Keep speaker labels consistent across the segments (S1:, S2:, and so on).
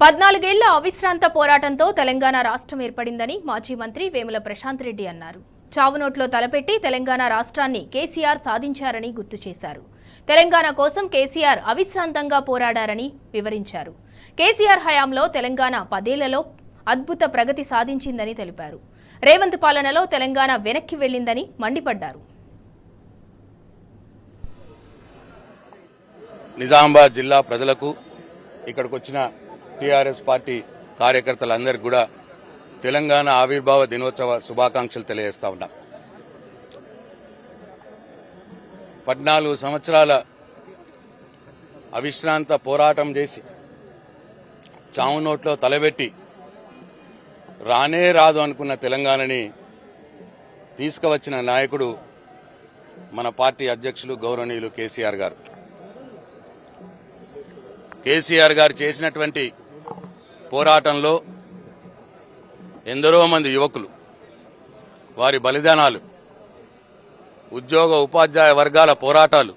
S1: 14 ఏళ్ల అవిశ్రాంత పోరాటంతో తెలంగాణ రాష్ట్రం ఏర్పడిందని మాజీ మంత్రి వేముల ప్రశాంత్ రెడ్డి అన్నారు. చావునోట్లో తలపెట్టి తెలంగాణ రాష్ట్రాన్ని కేసీఆర్ సాధించారని గుర్తు చేశారు. తెలంగాణ కోసం కేసీఆర్ అవిశ్రాంతంగా పోరాడారని వివరించారు. కేసీఆర్ హయాంలో తెలంగాణ 10 ఏళ్లలో అద్భుత ప్రగతి సాధించిందని తెలిపారు. రేవంత్ పాలనలో తెలంగాణ వెనక్కి వెళ్లిందని మండిపడ్డారు.
S2: నిజామాబాద్ జిల్లా ప్రజలకు ఇక్కడికి వచ్చిన టీఆర్ఎస్ పార్టీ కార్యకర్తలందరికీ కూడా తెలంగాణ ఆవిర్భావ దినోత్సవ శుభాకాంక్షలు తెలియజేస్తా ఉన్నాం. 14 సంవత్సరాల అవిశ్రాంత పోరాటం చేసి చావునోట్లో తలబెట్టి రానే రాదు అనుకున్న తెలంగాణని తీసుకువచ్చిన నాయకుడు మన పార్టీ అధ్యక్షులు గౌరవనీయులు కేసీఆర్ గారు. కేసీఆర్ గారు చేసినటువంటి పోరాటంలో ఎందరో మంది యువకులు వారి బలిదానాలు, ఉద్యోగ ఉపాధ్యాయ వర్గాల పోరాటాలు,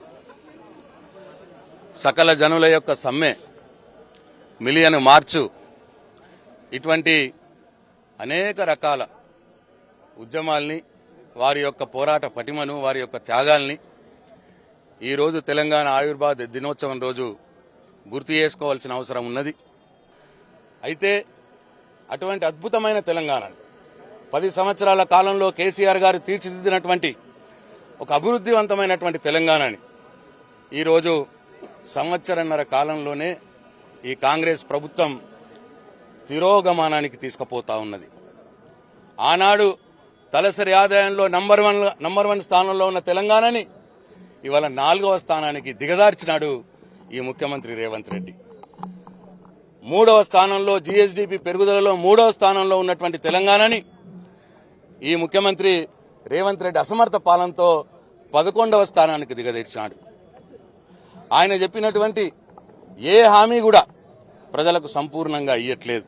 S2: సకల జనుల యొక్క సమ్మె, మిలియన్ మార్చు, ఇటువంటి అనేక రకాల ఉద్యమాల్ని, వారి యొక్క పోరాట పటిమను, వారి యొక్క త్యాగాల్ని ఈరోజు తెలంగాణ ఆవిర్భావ దినోత్సవం రోజు గుర్తు చేసుకోవాల్సిన అవసరం ఉన్నది. అయితే అటువంటి అద్భుతమైన తెలంగాణని 10 సంవత్సరాల కాలంలో కేసీఆర్ గారు తీర్చిదిద్దినటువంటి ఒక అభివృద్ధివంతమైనటువంటి తెలంగాణని ఈరోజు సంవత్సరన్నర కాలంలోనే ఈ కాంగ్రెస్ ప్రభుత్వం తిరోగమనానికి తీసుకుపోతా ఉన్నది. ఆనాడు తలసరి ఆదాయంలో నంబర్ వన్ స్థానంలో ఉన్న తెలంగాణని ఇవాళ 4వ స్థానానికి దిగజార్చినాడు ఈ ముఖ్యమంత్రి రేవంత్ రెడ్డి. 3వ స్థానంలో జీఎస్డీపీ పెరుగుదలలో 3వ స్థానంలో ఉన్నటువంటి తెలంగాణని ఈ ముఖ్యమంత్రి రేవంత్ రెడ్డి అసమర్థ పాలనతో 11వ స్థానానికి దిగదీర్చాడు. ఆయన చెప్పినటువంటి ఏ హామీ కూడా ప్రజలకు సంపూర్ణంగా ఇయ్యట్లేదు.